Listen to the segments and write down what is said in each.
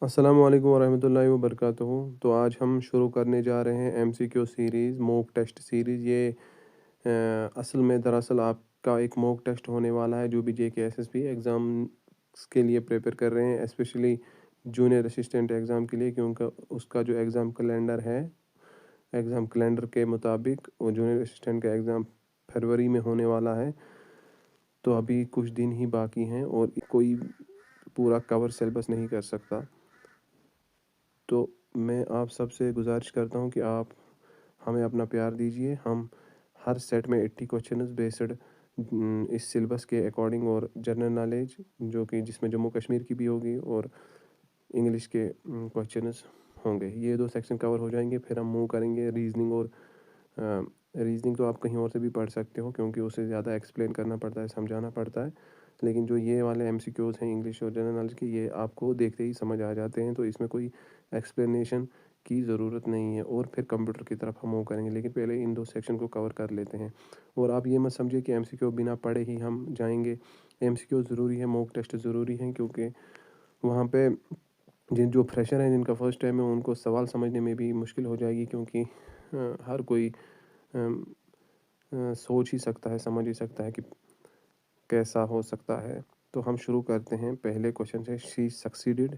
अस्सलामु अलैकुम वरहमतुल्लाहि वबरकातुहू। तो आज हम शुरू करने जा रहे हैं MCQ series, mock test series. ये असल में दरअसल आपका एक मॉक टेस्ट होने वाला है जो भी जेके एसएसबी एग्ज़ाम्स के लिए प्रिपेयर कर रहे हैं, स्पेशली जूनियर असिस्टेंट एग्ज़ाम के लिए, क्योंकि उसका जो एग्ज़ाम कैलेंडर है, एग्ज़ाम कैलेंडर के मुताबिक वो जूनियर असिस्टेंट का एग्ज़ाम फरवरी में होने वाला है। तो अभी कुछ दिन ही बाकी हैं और कोई पूरा कवर सिलेबस नहीं कर सकता। तो मैं आप सबसे गुजारिश करता हूँ कि आप हमें अपना प्यार दीजिए। हम हर सेट में 80 क्वेश्चंस बेस्ड इस सिलेबस के अकॉर्डिंग और जनरल नॉलेज जो कि जिसमें जम्मू कश्मीर की भी होगी और इंग्लिश के क्वेश्चंस होंगे। ये दो सेक्शन कवर हो जाएंगे, फिर हम मूव करेंगे रीजनिंग। और रीजनिंग तो आप कहीं और से भी पढ़ सकते हो क्योंकि उसे ज़्यादा एक्सप्लेन करना पड़ता है, समझाना पड़ता है। लेकिन जो ये वाले एमसीक्यूज़ हैं इंग्लिश और जनरल नॉलेज के, ये आपको देखते ही समझ आ जाते हैं, तो इसमें कोई एक्सप्लेनेशन की ज़रूरत नहीं है। और फिर कंप्यूटर की तरफ हम मूव करेंगे, लेकिन पहले इन दो सेक्शन को कवर कर लेते हैं। और आप ये मत समझिए कि एमसीक्यू बिना पढ़े ही हम जाएंगे। एमसीक्यू ज़रूरी है, मॉक टेस्ट ज़रूरी है, क्योंकि वहाँ पे जिन जो फ्रेशर हैं, जिनका फर्स्ट टाइम है, उनको सवाल समझने में भी मुश्किल हो जाएगी, क्योंकि हर कोई सोच ही सकता है, समझ ही सकता है कि कैसा हो सकता है। तो हम शुरू करते हैं पहले क्वेश्चन से। She succeeded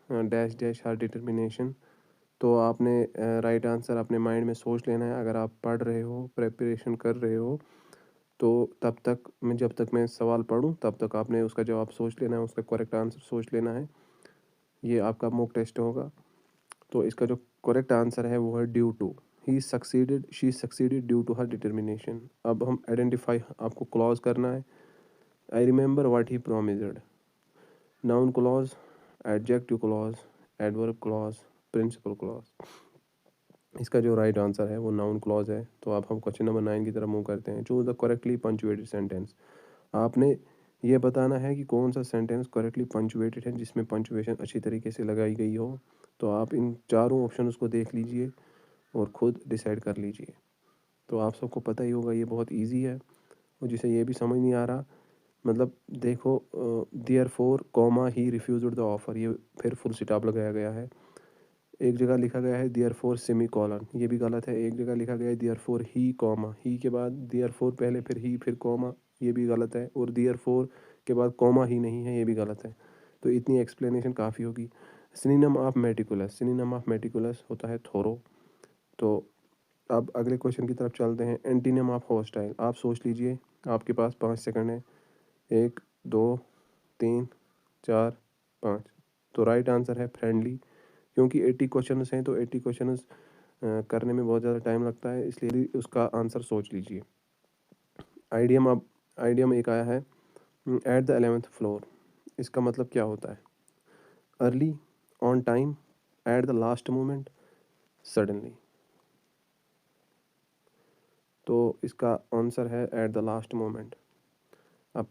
dash dash her determination. तो आपने राइट आंसर अपने माइंड में सोच लेना है। अगर आप पढ़ रहे हो, प्रिपरेशन कर रहे हो, तो जब तक मैं सवाल पढ़ूं तब तक आपने उसका जवाब सोच लेना है, उसका करेक्ट आंसर सोच लेना है। ये आपका मॉक टेस्ट होगा। तो इसका जो करेक्ट आंसर है वो है due to. She succeeded due to her determination. अब हम आइडेंटिफाई आपको क्लॉज करना है। I remember what he promised. Noun clause, adjective clause, adverb clause, principal clause. इसका जो राइट आंसर है वो नाउन क्लॉज है। तो अब हम क्वेश्चन नंबर 9 की तरफ मूव करते हैं। Choose the correctly punctuated sentence. आपने ये बताना है कि कौन सा सेंटेंस करेक्टली पंचुएटेड है, जिसमें पंचुएशन अच्छी तरीके से लगाई गई हो। तो आप इन चारों ऑप्शन को देख लीजिए और ख़ुद डिसाइड कर लीजिए। तो आप सबको पता ही होगा, ये बहुत इजी है। और जिसे ये भी समझ नहीं आ रहा, मतलब देखो, therefore comma he refused the offer, ये फिर फुल स्टॉप लगाया गया है। एक जगह लिखा गया है देयर फोर सेमी कॉलन, ये भी गलत है। एक जगह लिखा गया है देयर फोर ही कॉमा, ही के बाद देयर फोर पहले, फिर ही, फिर कॉमा, ये भी गलत है। और देयर फोर के बाद कॉमा ही नहीं है, ये भी गलत है। तो इतनी एक्सप्लेनेशन काफ़ी होगी। Synonym of meticulous, synonym of meticulous होता है थोरो। तो अब अगले क्वेश्चन की तरफ चलते हैं। एंटीनिम ऑफ हॉस्टाइल, आप सोच लीजिए, आपके पास 5 सेकंड है। 1, 2, 3, 4, 5। तो राइट आंसर है फ्रेंडली। क्योंकि 80 क्वेश्चंस हैं, तो 80 क्वेश्चंस करने में बहुत ज़्यादा टाइम लगता है, इसलिए उसका आंसर सोच लीजिए। आइडियम, अब आइडियम एक आया है, एट द 11th फ्लोर। इसका मतलब क्या होता है? Early, on time, at the last moment, suddenly. तो इसका आंसर है एट द लास्ट मोमेंट। अब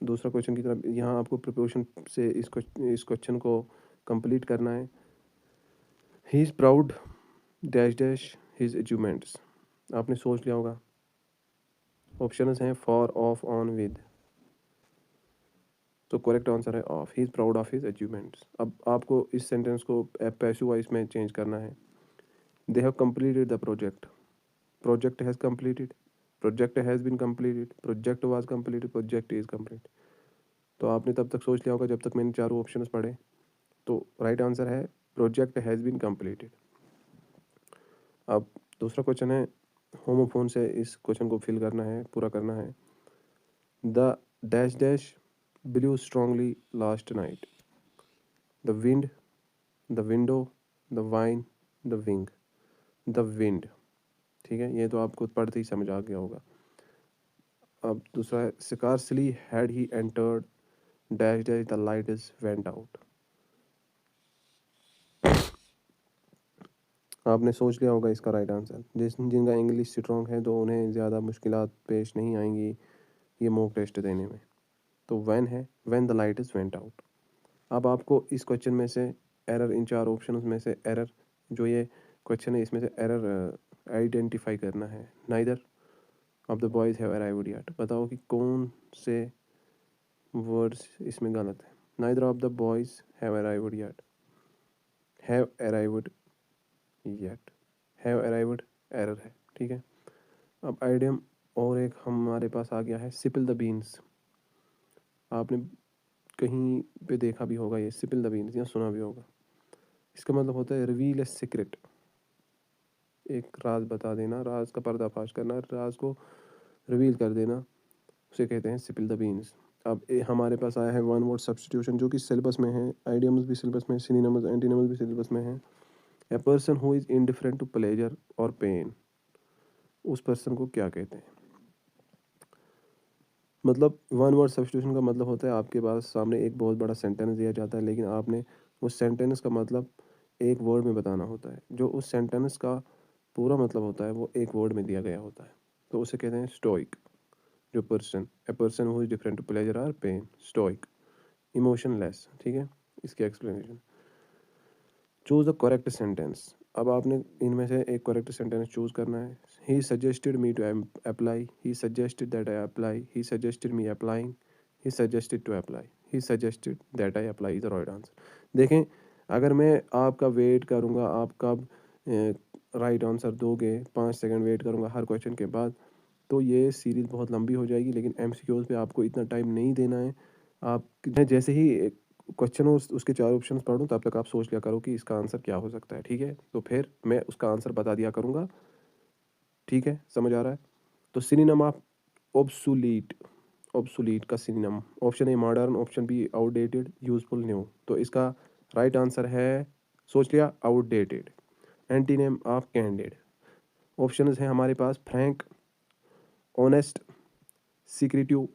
दूसरा क्वेश्चन की तरफ, यहाँ आपको प्रिपरेशन से इस क्वेश्चन को कंप्लीट करना है। He is proud dash dash his achievements. आपने सोच लिया होगा। ऑप्शंस हैं फॉर, ऑफ, ऑन, विद। तो करेक्ट आंसर है of. He is proud of his achievements. अब आपको इस सेंटेंस को पैसिव वॉइस में चेंज करना है। They have completed the project, project has completed, project has been completed, project was completed, project is complete. तो आपने तब तक सोच लिया होगा जब तक मैंने चारों ऑप्शंस पढ़े। तो राइट आंसर है प्रोजेक्ट हैज़ बीन कंप्लीटेड। अब दूसरा क्वेश्चन है, होमोफोन से इस क्वेश्चन को फिल करना है, पूरा करना है। The dash dash blue strongly last night. The wind, the window, the wine, the wing. The wind, ठीक है, ये तो आपको पढ़ते ही समझ आ गया होगा। अब दूसरा है, scarcely had he entered dash dash the light is went out. आपने सोच लिया होगा इसका राइट आंसर। जिनका इंग्लिश स्ट्रॉन्ग है तो उन्हें ज़्यादा मुश्किलात पेश नहीं आएंगी ये मॉक टेस्ट देने में। तो वैन है, when the light is went out. अब आपको इस क्वेश्चन में से एरर, इन चार ऑप्शन में से एरर, जो ये क्वेश्चन है इसमें से एरर आइडेंटिफाई करना है। Neither of the boys have arrived yet. बताओ कि कौन से वर्ड्स इसमें गलत है। Neither of the boys have arrived yet. Have arrived yet, have arrived error है, ठीक है। अब आइडियम और एक हमारे पास आ गया है, सिपिल द बीन्स। आपने कहीं पे देखा भी होगा ये सिपिल द बीन्स, या सुना भी होगा। इसका मतलब होता है रिवील ए सीक्रेट, एक राज बता देना, राज का पर्दाफाश करना, राज को रिवील कर देना, उसे कहते हैं सिपिल द बीन्स। अब हमारे पास आया है वन वर्ड सब्स्टिट्यूशन, जो कि सिलेबस में है, आइडियम्स भी सिलेबस में, सिनोनिम्स एंटीनिम्स भी सिलेबस में है। A person who is indifferent to pleasure और पेन, उस पर्सन को क्या कहते हैं। मतलब वन वर्ड सब्स्टिट्यूशन का मतलब होता है आपके पास सामने एक बहुत बड़ा सेंटेंस दिया जाता है, लेकिन आपने उस सेंटेंस का मतलब एक वर्ड में बताना होता है। जो उस सेंटेंस का पूरा मतलब होता है वो एक वर्ड में दिया गया होता है, तो उसे कहते हैं स्टोइक। जो person, a person who is different to pleasure और पेन, स्टोइक। इमोशनलेस, ठीक है। इसकी explanation, choose the correct sentence. अब आपने इनमें से एक करेक्ट सेंटेंस चूज करना है। He suggested me to apply, he suggested that I apply, he suggested me applying, he suggested to apply, he suggested that I apply is the right answer. देखें, अगर मैं आपका वेट करूँगा, आप कब right answer दोगे, 5 सेकंड वेट करूँगा हर question के बाद, तो ये सीरीज़ बहुत लंबी हो जाएगी। लेकिन एमसीक्यूज़ पे आपको इतना टाइम नहीं देना है। आप जैसे ही क्वेश्चन उसके 4 ऑप्शंस पढ़ूँ, तब तक आप सोच लिया करो कि इसका आंसर क्या हो सकता है, ठीक है। तो फिर मैं उसका आंसर बता दिया करूँगा, ठीक है, समझ आ रहा है। तो सिनोनिम ऑफ ऑब्सोलीट, ऑब्सोलीट का synonym, option A modern, option B outdated, useful, new. तो इसका राइट आंसर है, सोच लिया, outdated. Antonym of candid, option है हमारे पास फ्रैंक, ऑनेस्ट, सीक्रेटिव,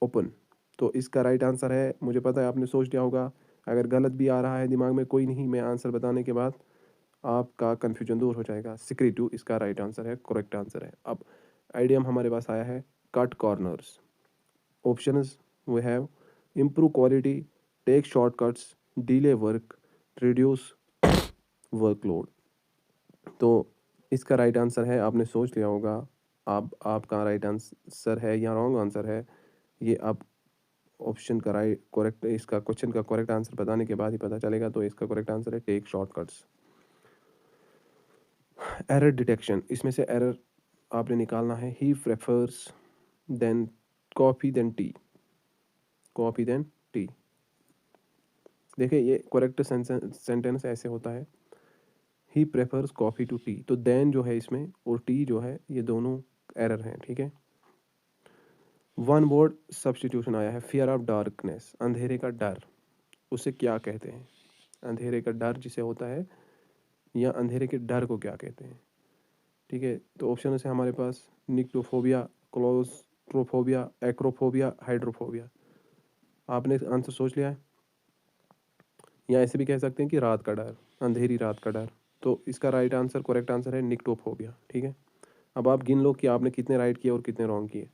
ओपन। तो इसका राइट आंसर है, मुझे पता है आपने सोच लिया होगा, अगर गलत भी आ रहा है दिमाग में कोई नहीं, मैं आंसर बताने के बाद आपका कन्फ्यूजन दूर हो जाएगा। सीक्रेटिव इसका राइट आंसर है, करेक्ट आंसर है। अब आइडियम हमारे पास आया है, cut corners. Options we have, improve quality, take shortcuts, delay work, reduce workload. तो इसका राइट आंसर है, आपने सोच लिया होगा, आपका राइट आंसर है या रॉन्ग आंसर है, ये आप ऑप्शन का राइट करेक्ट, इसका क्वेश्चन का करेक्ट आंसर बताने के बाद ही पता चलेगा। तो इसका करेक्ट आंसर है टेक शॉर्टकट्स। एरर डिटेक्शन, इसमें से एरर आपने निकालना है। He prefers than coffee than tea, coffee than tea. देखिए ये करेक्ट सेंटेंस ऐसे होता है, he prefers coffee to tea, तो देन जो है इसमें और टी जो है, ये दोनों एरर हैं, ठीक है। वन वर्ड सब्स्टिट्यूशन आया है, फियर ऑफ डार्कनेस, अंधेरे का डर, उसे क्या कहते हैं। अंधेरे का डर जिसे होता है, या अंधेरे के डर को क्या कहते हैं, ठीक है। तो ऑप्शन है हमारे पास, निक्टोफोबिया, क्लोस्ट्रोफोबिया, एक्रोफोबिया, हाइड्रोफोबिया। आपने आंसर सोच लिया है, या ऐसे भी कह सकते हैं कि रात का डर, अंधेरी रात का डर। तो इसका राइट आंसर, करेक्ट आंसर है निक्टोफोबिया, ठीक है। अब आप गिन लो कि आपने कितने राइट किए और कितने रॉन्ग किए।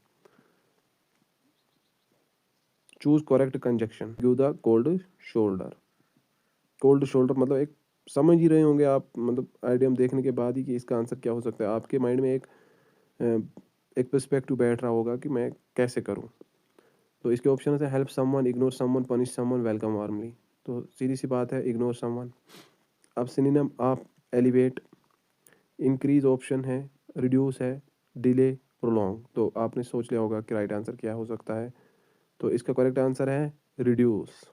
Choose correct conjunction, give the cold shoulder. Cold shoulder मतलब एक, समझ ही रहे होंगे आप, मतलब आइडियम देखने के बाद ही कि इसका आंसर क्या हो सकता है। आपके माइंड में एक पर्सपेक्टिव बैठ रहा होगा कि मैं कैसे करूं। तो इसके ऑप्शन है, help someone, ignore someone, punish someone, welcome warmly. तो सीधी सी बात है, इग्नोर समवन। अब synonym of elevate, increase option है, रिड्यूस है, डिले, प्रोलॉन्ग। तो आपने सोच लिया होगा कि राइट आंसर क्या हो सकता है। तो इसका करेक्ट आंसर है रिड्यूस।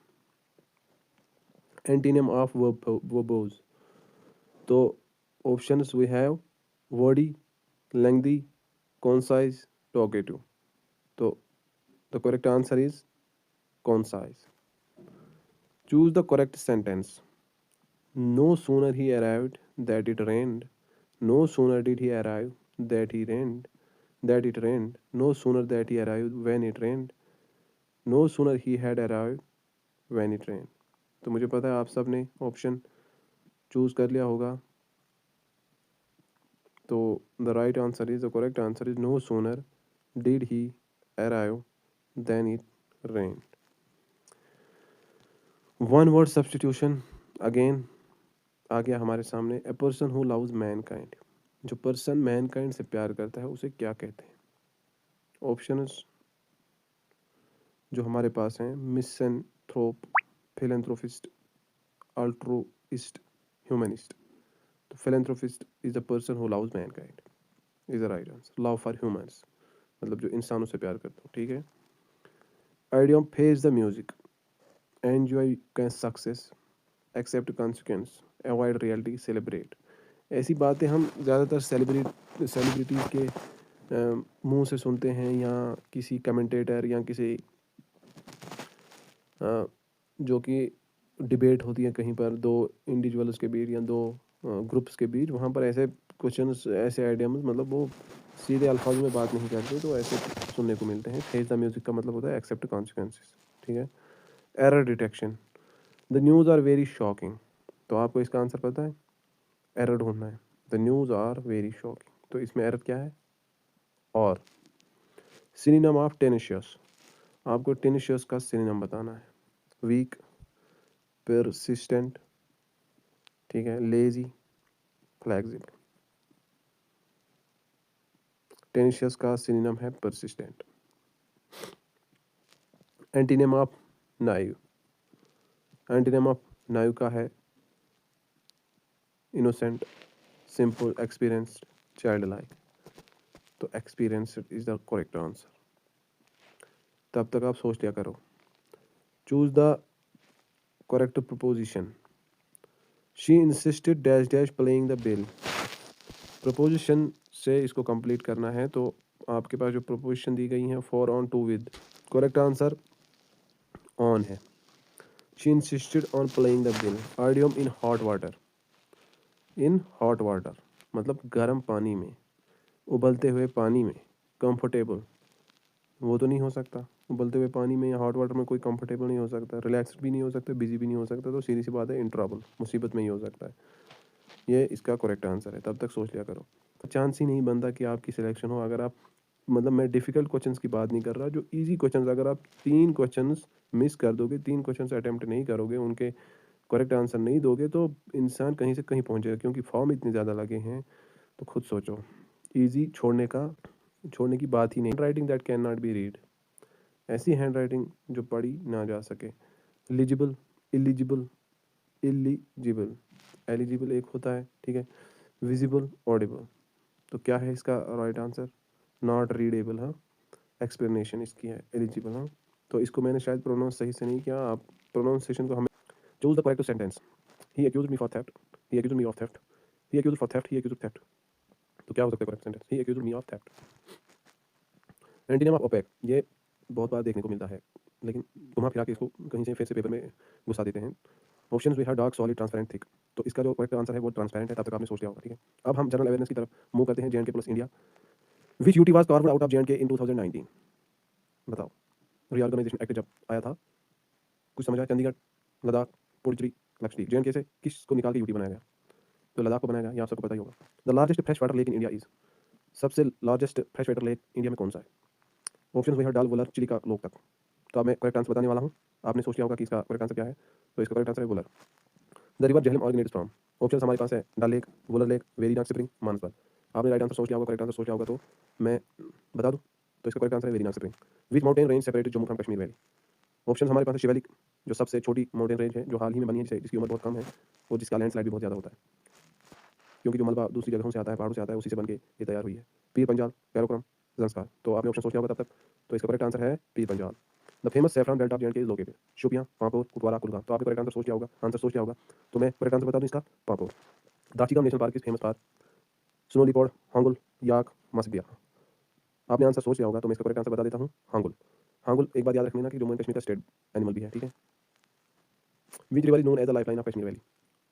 एंटीनिम ऑफ वर्बोज, तो options we have, wordy, lengthy, concise, talkative. तो the correct answer is concise. Choose the correct sentence, no sooner he arrived that it rained, no sooner did he arrive that he rained, that it rained, no sooner that he arrived when it rained, no sooner he had arrived when it rained. तो मुझे पता है आप सब ने option choose कर लिया होगा। तो the right answer is, the correct answer is, no sooner did he arrive then it rained. One word substitution again आ गया हमारे सामने, a person who loves mankind, जो पर्सन मैनकाइंड से प्यार करता है उसे क्या कहते हैं। ऑप्शंस जो हमारे पास हैं, मिसैंथ्रोप, फिलैंथ्रोपिस्ट, अल्ट्रुइस्ट, ह्यूमनिस्ट। तो philanthropist is the person who loves mankind is the right answer. love for humans मतलब जो इंसानों से प्यार करता हो, ठीक है। idiom face the music, enjoy success, accept consequence, avoid reality, celebrate। ऐसी बातें हम ज़्यादातर सेलिब्रिटीज़ के मुंह से सुनते हैं, या किसी कमेंटेटर या किसी जो कि डिबेट होती है कहीं पर दो इंडिविजुअल्स के बीच या दो ग्रुप्स के बीच, वहाँ पर ऐसे क्वेश्चंस, ऐसे आइडियाज, मतलब वो सीधे अल्फाज में बात नहीं करते, तो ऐसे सुनने को मिलते हैं। फेस द म्यूजिक का मतलब होता है एक्सेप्ट कॉन्सिक्वेंसेस, ठीक है। Error detection, the news are very shocking. तो आपको इसका आंसर पता है, एरर ढूंढना है। The news are very shocking, तो इसमें एरर क्या है। और सिनोनिम ऑफ टेनिशियस, आपको टेनिशियस का सिनोनिम बताना है। वीक, परसिस्टेंट, ठीक है, लेजी, फ्लेक्सिबल। टेनिशियस का सिनोनिम है persistent. Antonym of naive, antonym of naive का है innocent, simple, experienced, childlike. तो experienced is the correct answer. तब तक आप सोच लिया करो। Choose the correct preposition. She insisted dash dash playing the bill. Preposition से इसको कंप्लीट करना है, तो आपके पास जो प्रपोजिशन दी गई हैं, for, on, to, with. Correct answer on है। She insisted on playing the bill. Idiom in hot water, in hot water मतलब गर्म पानी में, उबलते हुए पानी में। कंफर्टेबल, वो तो नहीं हो सकता, उबलते हुए पानी में या हॉट वाटर में कोई कंफर्टेबल नहीं हो सकता, रिलैक्स भी नहीं हो सकता, बिजी भी नहीं हो सकता, तो सीधी सी बात है इन ट्रबल, मुसीबत में ही हो सकता है। ये इसका करेक्ट आंसर है। तब तक सोच लिया करो। चांस ही नहीं बनता कि आपकी सिलेक्शन हो अगर आप, मतलब मैं डिफ़िकल्ट क्वेश्चंस की बात नहीं कर रहा, जो इजी क्वेश्चंस, अगर आप 3 क्वेश्चंस मिस कर दोगे, 3 क्वेश्चंस अटेम्प्ट नहीं करोगे, उनके करेक्ट आंसर नहीं दोगे, तो इंसान कहीं से कहीं पहुंचेगा, क्योंकि फॉर्म इतने ज़्यादा लगे हैं। तो खुद सोचो, इजी छोड़ने की बात ही नहीं। Writing that can not be read, ऐसी हैंड राइटिंग जो पढ़ी ना जा सके। एलिजिबल, इलिजिबल, इलिजिबल, एलिजिबल एक होता है, ठीक है। विजिबल, ऑडिबल, तो क्या है इसका राइट आंसर। नॉट रीडेबल, हाँ। एक्सप्लेनेशन इसकी है एलिजिबल, हाँ। तो इसको मैंने शायद प्रोनाउंस सही से नहीं किया, आप प्रोनाउंसिएशन को हमें। Choose the correct sentence. He accused me for theft, he accused me of theft, he accused for theft, he accused theft. तो क्या हो सकता है correct sentence. He accused me of theft. Antonym of opaque, ये बहुत बार देखने को मिलता है, लेकिन घुमा फिरा के इसको कहीं से फिर से पेपर में घुसा देते हैं। Options we have dark, solid, transparent, thick. तो इसका जो करेक्ट आंसर है वो ट्रांसपेरेंट है। तब तक आपने सोच लिया होगा, ठीक है। अब हम जनरल अवेयरनेस की तरफ मूव करते हैं। जे+, India, which UT was carved out of J in 2019। बताओ, रीऑर्गेनाइजेशन एक्ट जब आया था, कुछ समझ आया। चंडीगढ़, लद्दाख, पुडुचेरी, लक्षद्वीप। जे से किसको निकाल के यूटी बनाया गया। तो लद्दाख को बनाया गया, ये आप सबको पता ही होगा। The largest fresh water lake in India is, सबसे largest fresh water lake India में कौन सा है। ऑप्शन वी हैव डाल, वुलर, चिलिका, लोकतक। तो अब मैं करेक्ट आंसर बताने वाला हूँ। आपने सोच लिया होगा कि इसका करेक्ट आंसर क्या है। तो इसका करेक्ट आंसर है Wular. The river Jhelum originates from, option हमारे पास है Dal lake, Wular lake, Verinag spring, Manasbal. आपने राइट आंसर सोच लिया होगा, करेक्ट आंसर सोच लिया होगा, तो मैं बता दूं। तो इसका करेक्ट आंसर है Verinag spring. Which mountain range separated Jammu from Kashmir valley. Option हमारे पास है शिवालिक, जो सबसे छोटी माउंटेन रेंज है, जो हाल ही में बनी है, जिसकी उम्र बहुत कम है, और जिसका लैंडस्लाइड भी बहुत ज़्यादा होता है, क्योंकि जो मलबा दूसरी जगहों से आता है, पहाड़ों से आता है, उसी से बन के ये तैयार हुई है। पीर पंजाल, कैरोक्रम, जंस्कार। तो आपने ऑप्शन सोच लिया होगा तब तक। तो इसका करेक्ट आंसर है Pir Panjal. The famous saffron belt of J is located, Shopian, Pampore, Kupwara, Kulgam. तो आपने करेक्ट आंसर सोच लिया होगा, तो मैं करेक्ट आंसर बता दूं इसका, Pampore. Dachigam national park is famous for snow leopard, hangul, yak, musk. आपने आंसर सोच लिया होगा, तो मैं इसका करेक्ट आंसर बता देता हूँ, हांगुल। हांगुल एक बात याद रखना कि जम्मू एंड कश्मीर का स्टेट एनिमल भी है, ठीक है। Which river is known as the lifeline of Kashmir valley.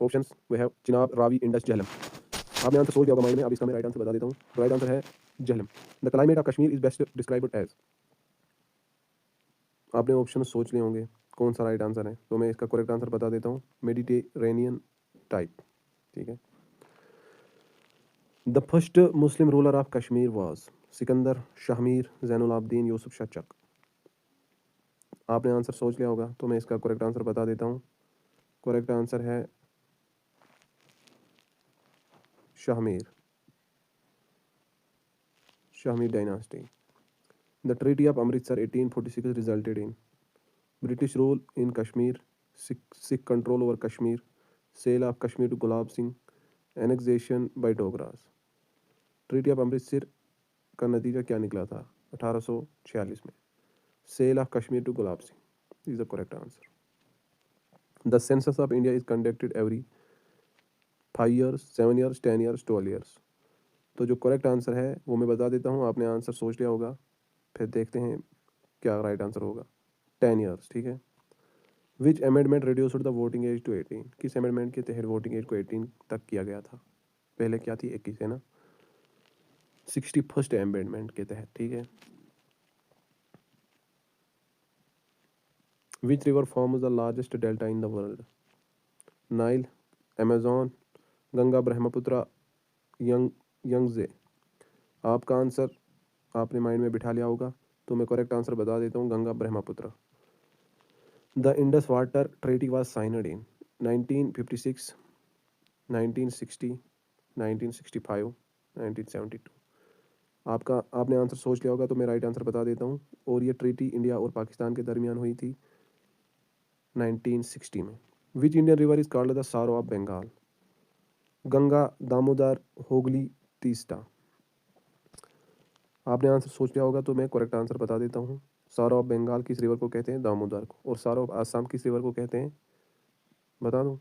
Options we have Chenab, Ravi, Indus, Jhelum. आपने आंसर सोच लिया होगा माइंड में, अब इसका मैं राइट आंसर बता देता हूँ। राइट आंसर है Jhelum. The climate of Kashmir is best described as. आपने ऑप्शन सोच लिए होंगे कौन सा राइट आंसर है, तो मैं इसका करेक्ट आंसर बता देता हूँ, मेडिटेरेनियन टाइप, ठीक है। The first Muslim ruler of Kashmir was Sikandar, Shahmir, Zainul Abidin, Yusuf Shah Chak. आपने आंसर सोच लिया होगा, तो मैं इसका करेक्ट आंसर बता देता हूँ। करेक्ट आंसर है Shahmir, Shahmir dynasty. The treaty of Amritsar 1846 resulted in British rule in Kashmir, Sikh control over Kashmir, sale of Kashmir to Gulab Singh, annexation by Dogras. Treaty of Amritsar का नतीजा क्या निकला था 1846 में? Sale of Kashmir to Gulab Singh is the correct answer. The census of India is conducted every 5 years, 7 years, 10 years, 12 years। तो जो correct answer है वो मैं बता देता हूँ, आपने आंसर सोच लिया होगा, फिर देखते हैं क्या राइट आंसर होगा। 10 years, ठीक है। Which amendment reduced the voting age to 18? किस अमेंडमेंट के तहत वोटिंग एज को 18 तक किया गया था? पहले क्या थी, 21 है ना। 61st अमेंडमेंट के तहत, ठीक है। Which river forms the largest delta in the world? Nile, Amazon, Ganga, Brahmaputra, Yangtze. आपका आंसर आपने माइंड में बिठा लिया होगा, तो मैं करेक्ट आंसर बता देता हूँ, Ganga Brahmaputra. The Indus water treaty was signed इन 1956, 1960, 1965, 1972। आपने आंसर सोच लिया होगा, तो मैं राइट आंसर बता देता हूँ, और ये ट्रीटी इंडिया और पाकिस्तान के दरमियान हुई थी 1960 में। Which Indian river is called the सारो ऑफ बंगाल? गंगा, दामोदर, होगली, तीस्ता। आपने आंसर सोच लिया होगा, तो मैं करेक्ट आंसर बता देता हूँ। सारो ऑफ बंगाल किस रिवर को कहते हैं? दामोदर को। और सारो ऑफ आसाम किस रिवर को कहते हैं? बता दूँ?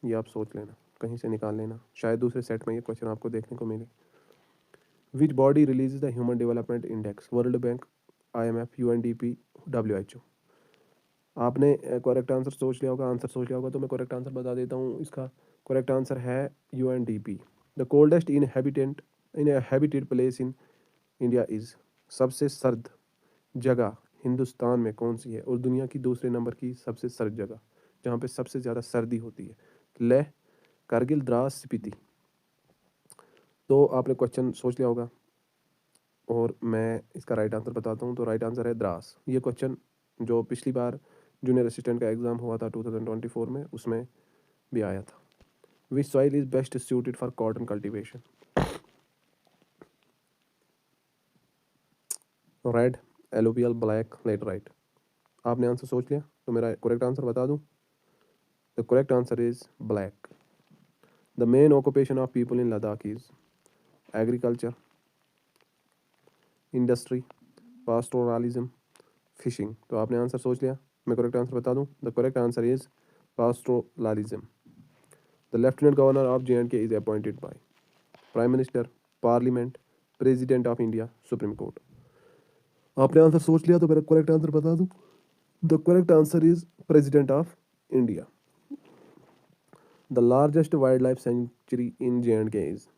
ये आप सोच लेना, कहीं से निकाल लेना, शायद दूसरे सेट में ये क्वेश्चन आपको देखने को मिले। Which body release the human development index? World bank, IMF, UNDP, WHO। आपने करेक्ट आंसर सोच लिया होगा, तो मैं करेक्ट आंसर बता देता हूँ। इसका करेक्ट आंसर है UNDP। The coldest inhabited place in India is? सबसे सर्द जगह हिंदुस्तान में कौन सी है, और दुनिया की दूसरे नंबर की सबसे सर्द जगह, जहाँ पे सबसे ज़्यादा सर्दी होती है? लेह, कारगिल, द्रास, स्पीति। तो आपने क्वेश्चन सोच लिया होगा, और मैं इसका राइट आंसर बताता हूँ। तो राइट आंसर है द्रास। ये क्वेश्चन जो पिछली बार जूनियर असिस्टेंट का एग्जाम हुआ था 2024 में, उसमें भी आया था। Which soil is best suited for cotton cultivation? Red, alluvial, black, laterite. आपने आंसर सोच लिया, तो मेरा करेक्ट आंसर बता दूं। The correct answer is black. The main occupation of people in Ladakh is agriculture, industry, pastoralism, fishing. तो आपने answer सोच लिया, मैं करेक्ट आंसर बता दूं। The correct answer is pastoralism. The lieutenant governor of J&K is appointed by prime minister, parliament, president of India, supreme court. आपने answer सोच लिया, तो मेरा करेक्ट आंसर बता दूं। The correct answer is president of India. The largest wild life sanctuary in J&K is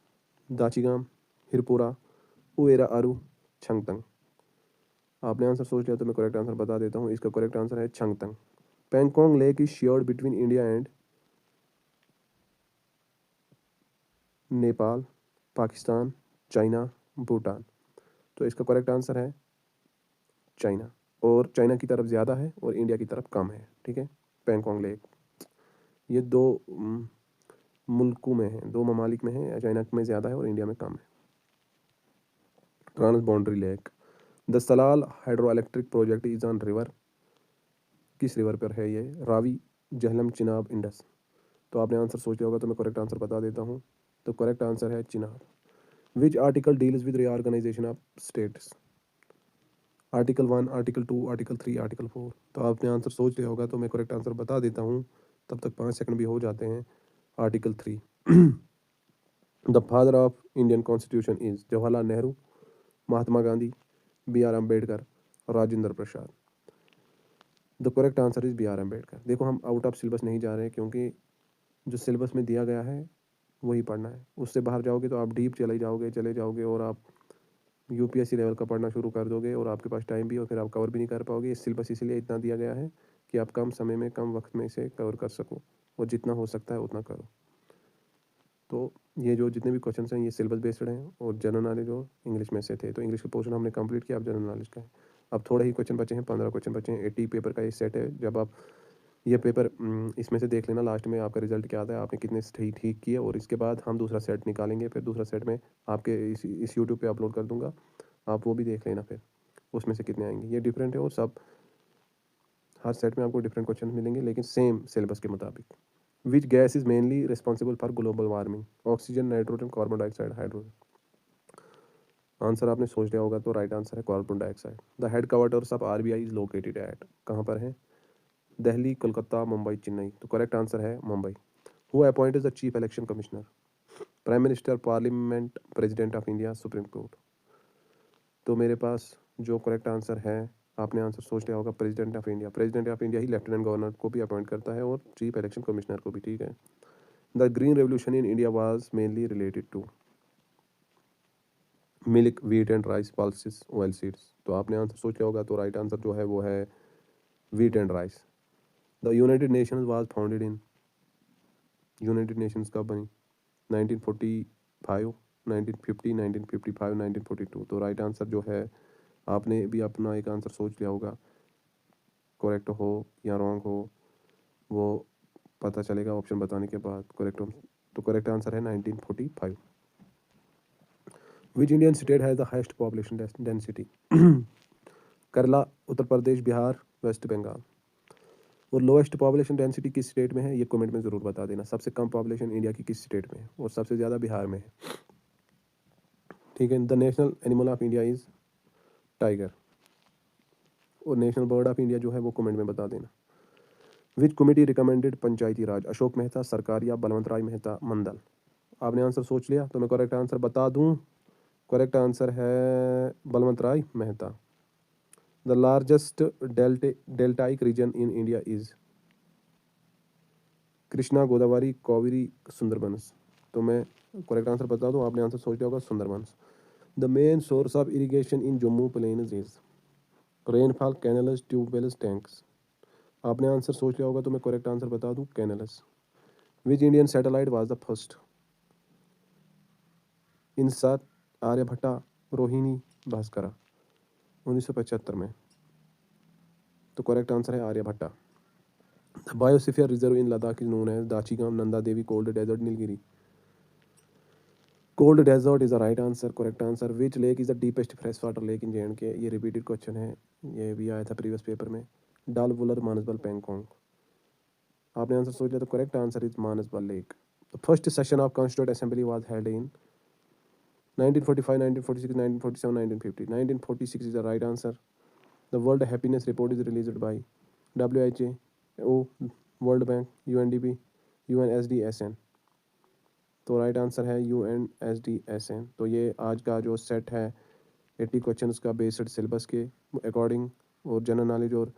Dachigam, Hirpura, Overa Aru, Changthang. आपने answer सोच लिया, तो मैं करेक्ट आंसर बता देता हूँ। इसका करेक्ट आंसर है Changthang. Pangong lake is shared between India and Nepal, Pakistan, China, Bhutan. तो इसका करेक्ट आंसर है चाइना, और चाइना की तरफ ज़्यादा है और इंडिया की तरफ कम है, ठीक है। पैंगोंग लेक ये दो मुल्कों में है, दो ममालिक में है, चाइना में ज़्यादा है और इंडिया में कम है। Trans boundary lake. The Salal hydro electric project is on river? किस रिवर पर है ये? रावी, झेलम, चिनाब, इंडस। तो आपने आंसर सोच लिया होगा, तो मैं करेक्ट आंसर बता देता हूँ। तो करेक्ट आंसर है Chenab. Which article deals with reorganisation of states? Article 1, article 2, article 3, article 4। तो आपने आंसर सोच लिया होगा, तो मैं करेक्ट आंसर बता देता हूँ, तब तक 5 सेकंड भी हो जाते हैं। Article 3। The father of Indian constitution is Jawaharlal Nehru, Mahatma Gandhi, BR Ambedkar, Rajendra Prasad. The correct answer is BR Ambedkar. देखो, हम आउट ऑफ सिलेबस नहीं जा रहे हैं, क्योंकि जो सिलेबस में दिया गया है वही पढ़ना है। उससे बाहर जाओगे तो आप डीप चले जाओगे और आप UPSC लेवल का पढ़ना शुरू कर दोगे, और आपके पास टाइम भी और फिर आप कवर भी नहीं कर पाओगे। इस सिलेबस इसीलिए इतना दिया गया है कि आप कम समय में, कम वक्त में इसे कवर कर सको, और जितना हो सकता है उतना करो। तो ये जो जितने भी क्वेश्चन हैं ये सिलेबस बेस्ड हैं, और जनरल नॉलेज और इंग्लिश में से थे। तो इंग्लिश का पोर्शन हमने कंप्लीट किया, अब जनरल नॉलेज का है। अब थोड़े ही क्वेश्चन बचे हैं, 15 क्वेश्चन बचे हैं। 80 पेपर का ये सेट है। जब आप ये पेपर इसमें से देख लेना, लास्ट में आपका रिजल्ट क्या आता है, आपने कितने सही ठीक किए, और इसके बाद हम दूसरा सेट निकालेंगे। फिर दूसरा सेट में आपके इस यूट्यूब पे अपलोड कर दूंगा, आप वो भी देख लेना, फिर उसमें से कितने आएंगे। ये डिफरेंट है, और सब हर सेट में आपको डिफरेंट क्वेश्चन मिलेंगे, लेकिन सेम सिलेबस के मुताबिक। Which gas is mainly responsible for global warming? Oxygen, nitrogen, carbon dioxide, hydrogen. Answer आपने सोच लिया होगा, तो राइट आंसर है carbon dioxide. The head quarters of RBI is located at, कहाँ पर है? दिल्ली, कोलकाता, मुंबई, चेन्नई। तो करेक्ट आंसर है Mumbai. Who appointed the chief election commissioner? Prime minister, parliament, president of India, supreme court. तो मेरे पास जो करेक्ट आंसर है, आपने आंसर सोच लिया होगा, president of India. President of India he lieutenant governor को भी अपॉइंट करता है और चीफ इलेक्शन कमिश्नर को भी, ठीक है। The green revolution in India was mainly related to milk, wheat and rice, pulses, oil seeds. तो आपने आंसर सोच लिया होगा, तो राइट आंसर जो है वो है wheat and rice. The United Nations was founded in, United Nations कब बनी? 1945, 1950, 1955, 1942। तो राइट आंसर जो है, आपने भी अपना एक आंसर सोच लिया होगा, करेक्ट हो या रॉन्ग हो वो पता चलेगा ऑप्शन बताने के बाद। करेक्ट हो तो करेक्ट आंसर है 1945। Which Indian state has the highest population density? Kerala, Uttar Pradesh, Bihar, west Bengal. और लोएस्ट पॉपुलेशन डेंसिटी किस स्टेट में है, ये कमेंट में ज़रूर बता देना। सबसे कम पॉपुलेशन इंडिया की किस स्टेट में है, और सबसे ज़्यादा बिहार में है, ठीक है। The national animal of India is tiger. और नेशनल बर्ड ऑफ इंडिया जो है वो कमेंट में बता देना। विच कमेटी रिकमेंडेड पंचायती राज? अशोक मेहता, सरकार, या बलवंत राय मेहता, मंडल। आपने आंसर सोच लिया, तो मैं करेक्ट आंसर बता दूं। करेक्ट आंसर है Balwant Rai Mehta. The largest deltaic region in India is Krishna, Godavari, Kaveri, Sundarbans. तो मैं करेक्ट आंसर बता दूं, आपने आंसर सोच लिया होगा, Sundarbans. The main source of irrigation in Jammu plains is rainfall, canals, tubewells, tanks. आपने आंसर सोच लिया होगा, तो मैं करेक्ट आंसर बता दूं, canals. Which Indian satellite was the first? Insat, Aryabhata, Rohini, Bhaskara. 1975 में। तो करेक्ट आंसर है Aryabhata. The biosphere reserve in Ladakh is known as Dachigam, Nanda Devi, cold desert, Nilgiri. Cold desert is the right answer, correct answer. Which lake is the deepest fresh water lake इन जे&के? ये repeated question है, ये भी आया था previous paper में। डाल, वुलर, मानसबल, पेंगोंग। आपने आंसर सोच लिया, तो correct answer is Manasbal lake. The first session of constituent assembly was held in 1945, 1946, 1947, 1950। 1946 is the right answer. The World Happiness Report is released by WHO, World Bank, UNDP, UNSDSN। तो right answer है UNSDSN। तो ये आज का जो set है 80 question का based syllabus के अकॉर्डिंग, और जनरल नॉलेज और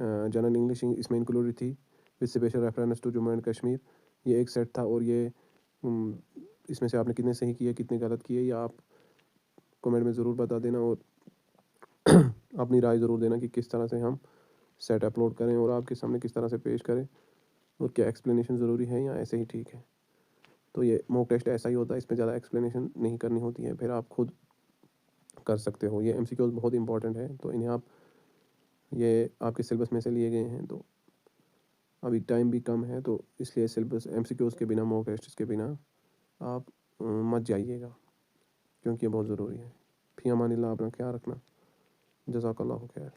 जनरल इंग्लिश इसमें इंक्लूडेड थी, with special reference to Jammu and Kashmir. ये एक सेट था, और ये इसमें से आपने कितने सही किए, कितने गलत किए, या आप कमेंट में ज़रूर बता देना, और अपनी राय ज़रूर देना कि किस तरह से हम सेट अपलोड करें और आपके सामने किस तरह से पेश करें, और क्या एक्सप्लेनेशन ज़रूरी है या ऐसे ही ठीक है। तो ये मॉक टेस्ट ऐसा ही होता है, इसमें ज़्यादा एक्सप्लेनेशन नहीं करनी होती है, फिर आप खुद कर सकते हो। ये MCQs बहुत इंपॉर्टेंट है, तो इन्हें आप, ये आपके सिलेबस में से लिए गए हैं, तो अभी टाइम भी कम है, तो इसलिए सिलेबस MCQs के बिना, मॉक टेस्ट के बिना आप मत जाइएगा, क्योंकि ये बहुत ज़रूरी है। फ़ी अमानिल्लाह, अपना ख्याल रखना। जज़ाकल्लाहु खैर।